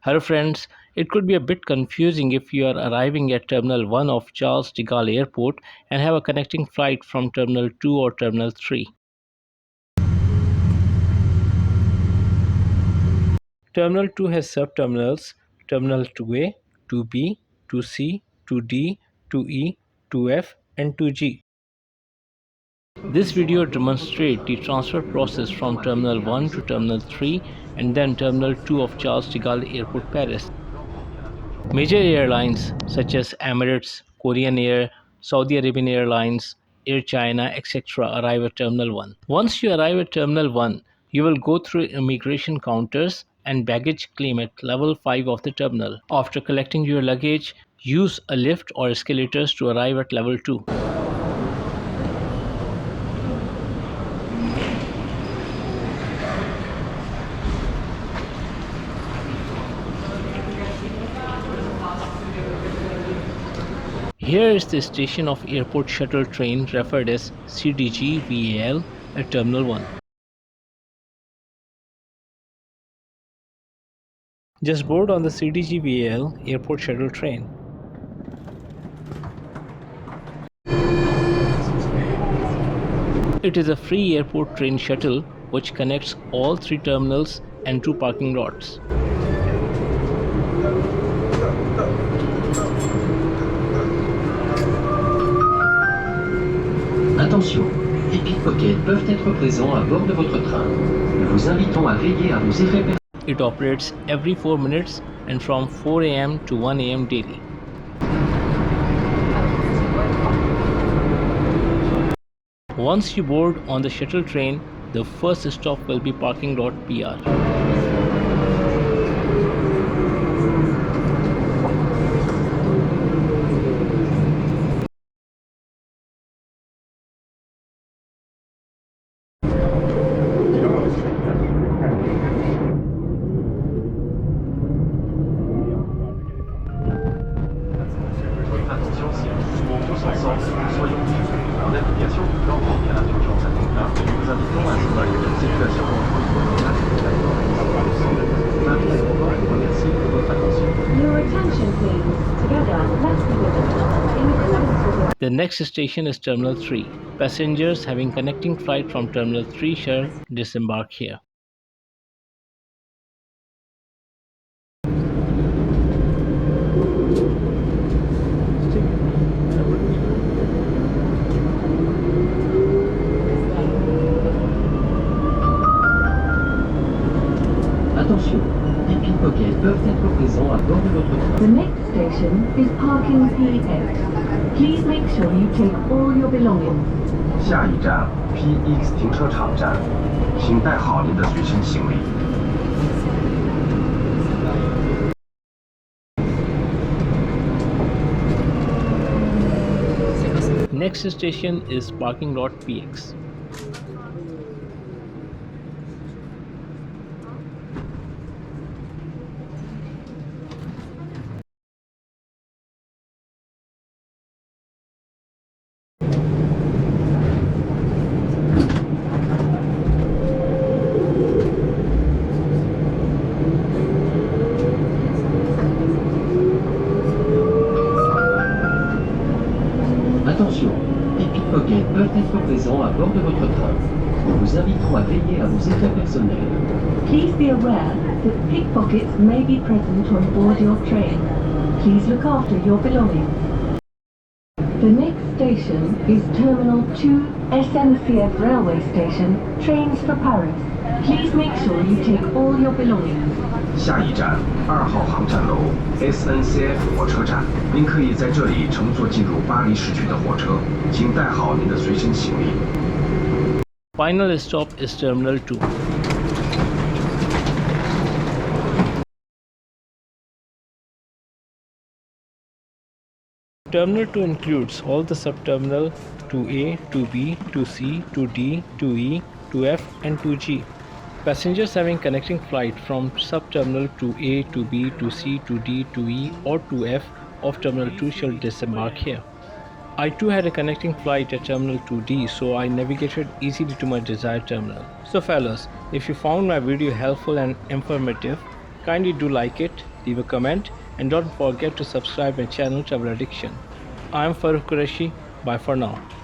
Hello friends, it could be a bit confusing if you are arriving at Terminal 1 of Charles de Gaulle Airport and have a connecting flight from Terminal 2 or Terminal 3. Terminal 2 has sub-terminals, Terminal 2A, 2B, 2C, 2D, 2E, 2F and 2G. This video demonstrates the transfer process from Terminal 1 to Terminal 3 and then Terminal 2 of Charles de Gaulle Airport, Paris. Major airlines such as Emirates, Korean Air, Saudi Arabian Airlines, Air China, etc. arrive at Terminal 1. Once you arrive at Terminal 1, you will go through immigration counters and baggage claim at level 5 of the terminal. After collecting your luggage, use a lift or escalators to arrive at level 2. Here is the station of airport shuttle train referred as CDGVAL at Terminal 1. Just board on the CDGVAL airport shuttle train. It is a free airport train shuttle which connects all 3 terminals and 2 parking lots. Attention, des pickpockets peuvent être présents à bord de votre train. Nous vous invitons à veiller à vos effets personnels. It operates every 4 minutes and from 4 a.m. to 1 a.m. daily. Once you board on the shuttle train, the first stop will be parking lot PR. The next station is Terminal 3. Passengers having connecting flight from Terminal 3 shall disembark here. Attention, des pickpockets peuvent être présents à bord de votre train. The next station is parking PX. Please make sure you take all your belongings. 下一站 PX 停车场站，请带好您的随身行李。Next station is parking lot PX. Attention, des pickpockets peuvent être présents à bord de votre train. Nous vous invitons à veiller à vos effets personnels. Please be aware that pickpockets may be present on board your train. Please look after your belongings. The next station is Terminal 2 SNCF Railway Station, trains for Paris. Please make sure you take all your belongings. 下一站2号航站楼 SNCF 火车站，您可以在这里乘坐进入巴黎市区的火车，请带好您的随身行李。Final stop is Terminal 2. Terminal 2 includes all the sub-terminal 2A, 2B, 2C, 2D, 2E, 2F and 2G. Passengers having connecting flight from sub-terminal 2A, 2B, 2C, 2D, 2E or 2F of Terminal 2 shall disembark here. I too had a connecting flight at Terminal 2D, so I navigated easily to my desired terminal. So fellas, if you found my video helpful and informative, Kindly do like it, leave a comment, and don't forget to subscribe my channel Travel Addiction. I am Farooq Qureshi. Bye for now.